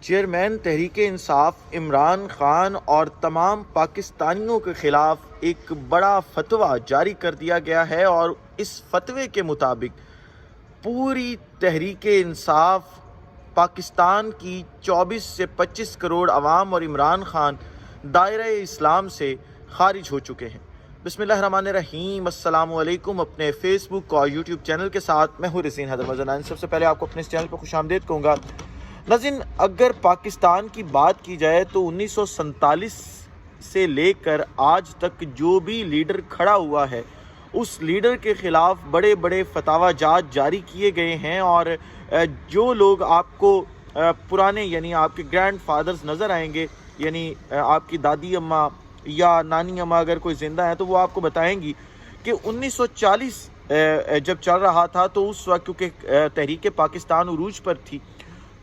Chairman Tehreek Insaf Imran Khan اور تمام پاکستانیوں کے خلاف ایک بڑا فتویٰ جاری کر دیا گیا ہے، اور اس فتوے کے مطابق پوری تحریک انصاف پاکستان کی 24 سے 25 کروڑ عوام اور عمران خان دائرہ اسلام سے خارج ہو چکے ہیں۔ بسم اللہ الرحمن الرحیم۔ السلام علیکم۔ اپنے فیس بک اور یوٹیوب چینل کے ساتھ میں ہوں رزین حیدر مزنان۔ سب سے پہلے آپ کو اپنے اس چینل پر خوش آمدید کہوں گا۔ ناظرین، اگر پاکستان کی بات کی جائے تو 1947 سے لے کر آج تک جو بھی لیڈر کھڑا ہوا ہے، اس لیڈر کے خلاف بڑے بڑے فتاوی جات جاری کیے گئے ہیں، اور جو لوگ آپ کو پرانے یعنی آپ کے گرینڈ فادرز نظر آئیں گے، یعنی آپ کی دادی اماں یا نانی اماں اگر کوئی زندہ ہے تو وہ آپ کو بتائیں گی کہ 1940 جب چل رہا تھا تو اس وقت کیونکہ تحریک پاکستان عروج پر تھی،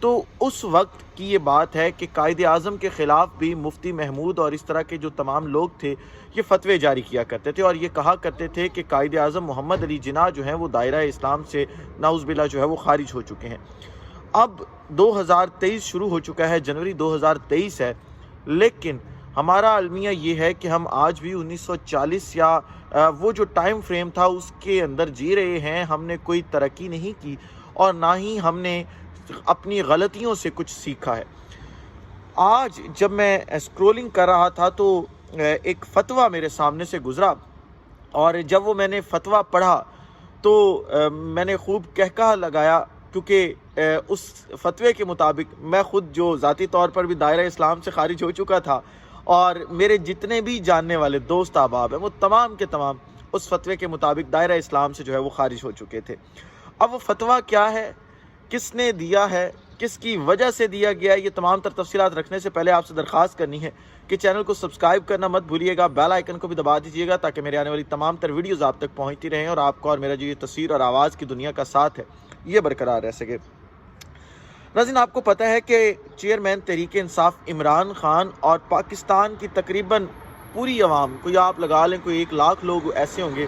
تو اس وقت کی یہ بات ہے کہ قائد اعظم کے خلاف بھی مفتی محمود اور اس طرح کے جو تمام لوگ تھے یہ فتوے جاری کیا کرتے تھے، اور یہ کہا کرتے تھے کہ قائد اعظم محمد علی جناح جو ہیں وہ دائرہ اسلام سے نعوذ باللہ جو ہے وہ خارج ہو چکے ہیں۔ اب 2023 شروع ہو چکا ہے، جنوری 2023 ہے، لیکن ہمارا المیہ یہ ہے کہ ہم آج بھی 1940 یا وہ جو ٹائم فریم تھا اس کے اندر جی رہے ہیں۔ ہم نے کوئی ترقی نہیں کی اور نہ ہی ہم نے اپنی غلطیوں سے کچھ سیکھا ہے۔ آج جب میں اسکرولنگ کر رہا تھا تو ایک فتویٰ میرے سامنے سے گزرا، اور جب وہ میں نے فتویٰ پڑھا تو میں نے خوب کہکہا لگایا، کیونکہ اس فتوے کے مطابق میں خود جو ذاتی طور پر بھی دائرہ اسلام سے خارج ہو چکا تھا، اور میرے جتنے بھی جاننے والے دوست احباب ہیں وہ تمام کے تمام اس فتوے کے مطابق دائرہ اسلام سے جو ہے وہ خارج ہو چکے تھے۔ اب وہ فتویٰ کیا ہے، کس نے دیا ہے، کس کی وجہ سے دیا گیا ہے، یہ تمام تر تفصیلات رکھنے سے پہلے آپ سے درخواست کرنی ہے کہ چینل کو سبسکرائب کرنا مت بھولیے گا، بیل آئیکن کو بھی دبا دیجیے گا تاکہ میرے آنے والی تمام تر ویڈیوز آپ تک پہنچتی رہیں، اور آپ کو اور میرا جو یہ تصویر اور آواز کی دنیا کا ساتھ ہے یہ برقرار رہ سکے۔ ناظرین، آپ کو پتہ ہے کہ چیئرمین تحریک انصاف عمران خان اور پاکستان کی تقریباً پوری عوام، کوئی آپ لگا لیں کوئی 1 لاکھ لوگ ایسے ہوں گے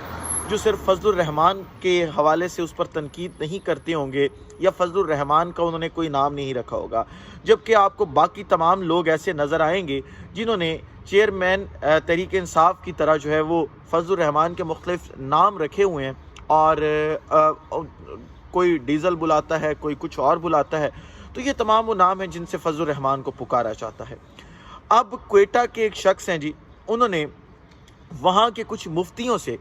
جو صرف فضل الرحمان کے حوالے سے اس پر تنقید نہیں کرتے ہوں گے، یا فضل الرحمان کا انہوں نے کوئی نام نہیں رکھا ہوگا، جبکہ آپ کو باقی تمام لوگ ایسے نظر آئیں گے جنہوں نے چیئرمین تحریک انصاف کی طرح جو ہے وہ فضل الرحمان کے مختلف نام رکھے ہوئے ہیں، اور کوئی ڈیزل بلاتا ہے، کوئی کچھ اور بلاتا ہے، تو یہ تمام وہ نام ہیں جن سے فضل الرحمان کو پکارا جاتا ہے۔ اب کوئٹہ کے ایک شخص ہیں جی، انہوں نے وہاں کے کچھ مفتیوں سے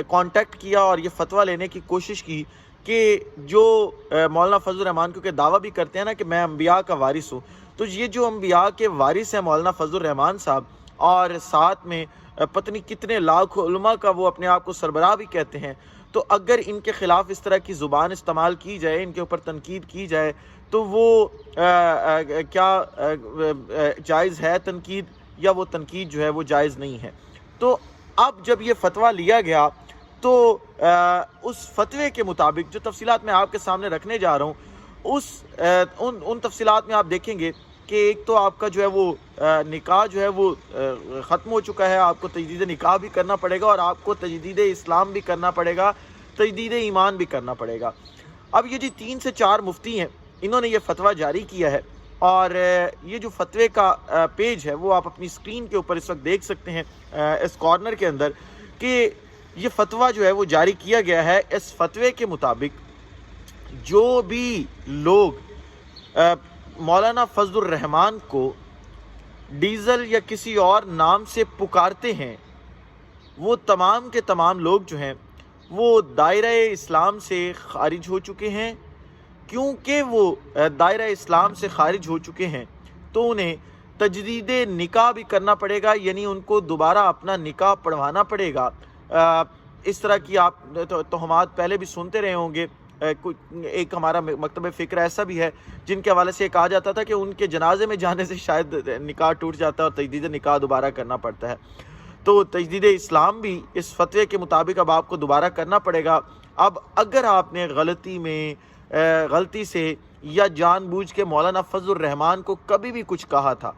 کانٹیکٹ کیا اور یہ فتویٰ لینے کی کوشش کی کہ جو مولانا فضل الرحمان کیونکہ دعویٰ بھی کرتے ہیں نا کہ میں انبیاء کا وارث ہوں، تو یہ جو انبیاء کے وارث ہیں مولانا فضل الرحمان صاحب، اور ساتھ میں پتہ نہیں کتنے لاکھ علماء کا وہ اپنے آپ کو سربراہ بھی کہتے ہیں، تو اگر ان کے خلاف اس طرح کی زبان استعمال کی جائے، ان کے اوپر تنقید کی جائے، تو وہ کیا جائز ہے تنقید، یا وہ تنقید جو ہے وہ جائز نہیں ہے؟ تو اب جب یہ فتویٰ لیا گیا تو اس فتوے کے مطابق جو تفصیلات میں آپ کے سامنے رکھنے جا رہا ہوں، ان تفصیلات میں آپ دیکھیں گے کہ ایک تو آپ کا جو ہے وہ نکاح جو ہے وہ ختم ہو چکا ہے، آپ کو تجدید نکاح بھی کرنا پڑے گا، اور آپ کو تجدید اسلام بھی کرنا پڑے گا، تجدید ایمان بھی کرنا پڑے گا۔ اب یہ جی 3 سے 4 مفتی ہیں، انہوں نے یہ فتویٰ جاری کیا ہے، اور یہ جو فتوے کا پیج ہے وہ آپ اپنی اسکرین کے اوپر اس وقت دیکھ سکتے ہیں اس کارنر کے اندر، کہ یہ فتویٰ جو ہے وہ جاری کیا گیا ہے۔ اس فتوے کے مطابق جو بھی لوگ مولانا فضل الرحمان کو ڈیزل یا کسی اور نام سے پکارتے ہیں، وہ تمام کے تمام لوگ جو ہیں وہ دائرہ اسلام سے خارج ہو چکے ہیں۔ کیونکہ وہ دائرہ اسلام سے خارج ہو چکے ہیں تو انہیں تجدید نکاح بھی کرنا پڑے گا، یعنی ان کو دوبارہ اپنا نکاح پڑھوانا پڑے گا۔ اس طرح کی آپ تہمات پہلے بھی سنتے رہے ہوں گے۔ ایک ہمارا مکتب فکر ایسا بھی ہے جن کے حوالے سے کہا جاتا تھا کہ ان کے جنازے میں جانے سے شاید نکاح ٹوٹ جاتا ہے اور تجدید نکاح دوبارہ کرنا پڑتا ہے۔ تو تجدید اسلام بھی اس فتوے کے مطابق اب آپ کو دوبارہ کرنا پڑے گا۔ اب اگر آپ نے غلطی سے یا جان بوجھ کے مولانا فضل الرحمان کو کبھی بھی کچھ کہا تھا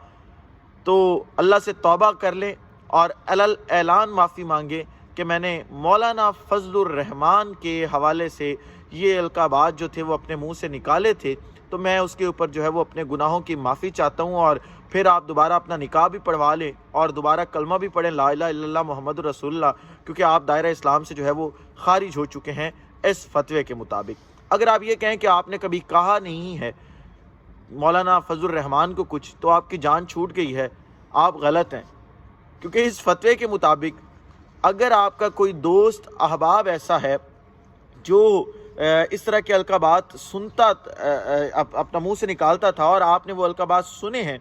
تو اللہ سے توبہ کر لیں اور اعلان معافی مانگے کہ میں نے مولانا فضل الرحمان کے حوالے سے یہ القابات جو تھے وہ اپنے منہ سے نکالے تھے، تو میں اس کے اوپر جو ہے وہ اپنے گناہوں کی معافی چاہتا ہوں، اور پھر آپ دوبارہ اپنا نکاح بھی پڑھوا لیں اور دوبارہ کلمہ بھی پڑھیں لا الہ الا اللہ محمد رسول اللہ، کیونکہ آپ دائرہ اسلام سے جو ہے وہ خارج ہو چکے ہیں اس فتوے کے مطابق۔ اگر آپ یہ کہیں کہ آپ نے کبھی کہا نہیں ہے مولانا فضل الرحمان کو کچھ، تو آپ کی جان چھوٹ گئی ہے، آپ غلط ہیں، کیونکہ اس فتوے کے مطابق اگر آپ کا کوئی دوست احباب ایسا ہے جو اس طرح کے القابات سنتا اپنا منہ سے نکالتا تھا اور آپ نے وہ القابات سنے ہیں،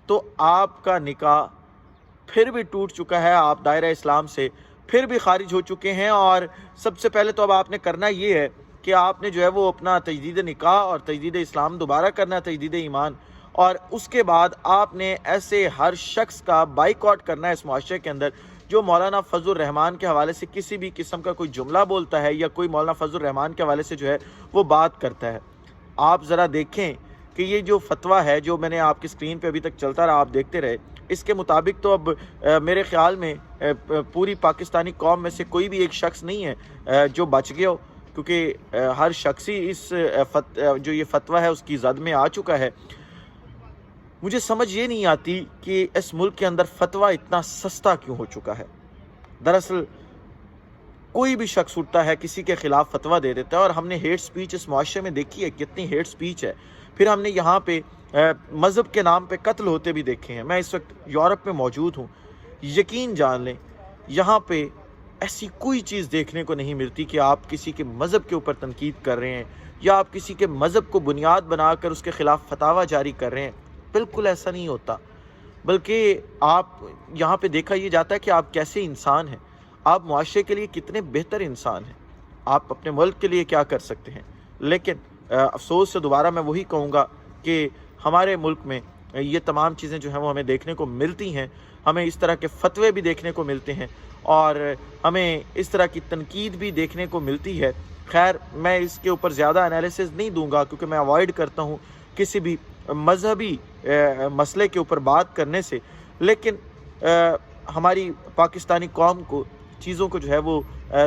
تو آپ کا نکاح پھر بھی ٹوٹ چکا ہے، آپ دائرہ اسلام سے پھر بھی خارج ہو چکے ہیں۔ اور سب سے پہلے تو اب آپ نے کرنا یہ ہے کہ آپ نے جو ہے وہ اپنا تجدید نکاح اور تجدید اسلام دوبارہ کرنا ہے، تجدید ایمان، اور اس کے بعد آپ نے ایسے ہر شخص کا بائیکاٹ کرنا ہے اس معاشرے کے اندر جو مولانا فضل الرحمان کے حوالے سے کسی بھی قسم کا کوئی جملہ بولتا ہے یا کوئی مولانا فضل الرحمان کے حوالے سے جو ہے وہ بات کرتا ہے۔ آپ ذرا دیکھیں کہ یہ جو فتویٰ ہے جو میں نے آپ کی اسکرین پہ ابھی تک چلتا رہا، آپ دیکھتے رہے، اس کے مطابق تو اب میرے خیال میں پوری پاکستانی قوم میں سے کوئی بھی ایک شخص نہیں ہے جو بچ گیا ہو، کیونکہ ہر شخص ہی اس جو یہ فتویٰ ہے اس کی زد میں آ چکا ہے۔ مجھے سمجھ یہ نہیں آتی کہ اس ملک کے اندر فتویٰ اتنا سستا کیوں ہو چکا ہے۔ دراصل کوئی بھی شخص اٹھتا ہے کسی کے خلاف فتویٰ دے دیتا ہے، اور ہم نے ہیٹ سپیچ اس معاشرے میں دیکھی ہے، کتنی ہیٹ سپیچ ہے۔ پھر ہم نے یہاں پہ مذہب کے نام پہ قتل ہوتے بھی دیکھے ہیں۔ میں اس وقت یورپ میں موجود ہوں، یقین جان لیں یہاں پہ ایسی کوئی چیز دیکھنے کو نہیں ملتی کہ آپ کسی کے مذہب کے اوپر تنقید کر رہے ہیں یا آپ کسی کے مذہب کو بنیاد بنا کر اس کے خلاف فتاویٰ جاری کر رہے ہیں۔ بالکل ایسا نہیں ہوتا، بلکہ آپ یہاں پہ دیکھا یہ جاتا ہے کہ آپ کیسے انسان ہیں، آپ معاشرے کے لیے کتنے بہتر انسان ہیں، آپ اپنے ملک کے لیے کیا کر سکتے ہیں۔ لیکن افسوس سے دوبارہ میں وہی کہوں گا کہ ہمارے ملک میں یہ تمام چیزیں جو ہیں وہ ہمیں دیکھنے کو ملتی ہیں، ہمیں اس طرح کے فتوے بھی دیکھنے کو ملتے ہیں اور ہمیں اس طرح کی تنقید بھی دیکھنے کو ملتی ہے۔ خیر، میں اس کے اوپر زیادہ انالیسز نہیں دوں گا کیونکہ میں اوائڈ کرتا ہوں کسی بھی مذہبی مسئلے کے اوپر بات کرنے سے، لیکن ہماری پاکستانی قوم کو چیزوں کو جو ہے وہ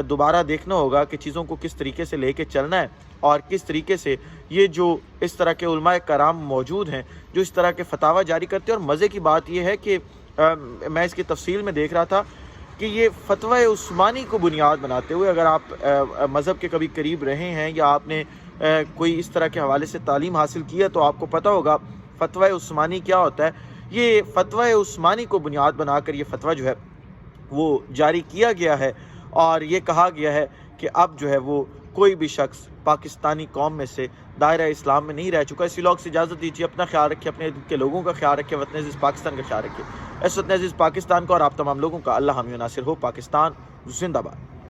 دوبارہ دیکھنا ہوگا کہ چیزوں کو کس طریقے سے لے کے چلنا ہے اور کس طریقے سے یہ جو اس طرح کے علماء کرام موجود ہیں جو اس طرح کے فتاویٰ جاری کرتے ہیں۔ اور مزے کی بات یہ ہے کہ میں اس کی تفصیل میں دیکھ رہا تھا کہ یہ فتویٰ عثمانی کو بنیاد بناتے ہوئے، اگر آپ مذہب کے کبھی قریب رہے ہیں یا آپ نے کوئی اس طرح کے حوالے سے تعلیم حاصل کی ہے تو آپ کو پتہ ہوگا فتویٰ عثمانی کیا ہوتا ہے۔ یہ فتویٰ عثمانی کو بنیاد بنا کر یہ فتویٰ جو ہے وہ جاری کیا گیا ہے، اور یہ کہا گیا ہے کہ اب جو ہے وہ کوئی بھی شخص پاکستانی قوم میں سے دائرہ اسلام میں نہیں رہ چکا۔ اسی لوگ سے اجازت دیجیے، اپنا خیال رکھیے، اپنے کے لوگوں کا خیال رکھیے، وطن عزیز پاکستان کا خیال رکھیے۔ اس وطن عزیز پاکستان کو اور آپ تمام لوگوں کا اللہ حامی و ناصر ہو۔ پاکستان زندہ باد۔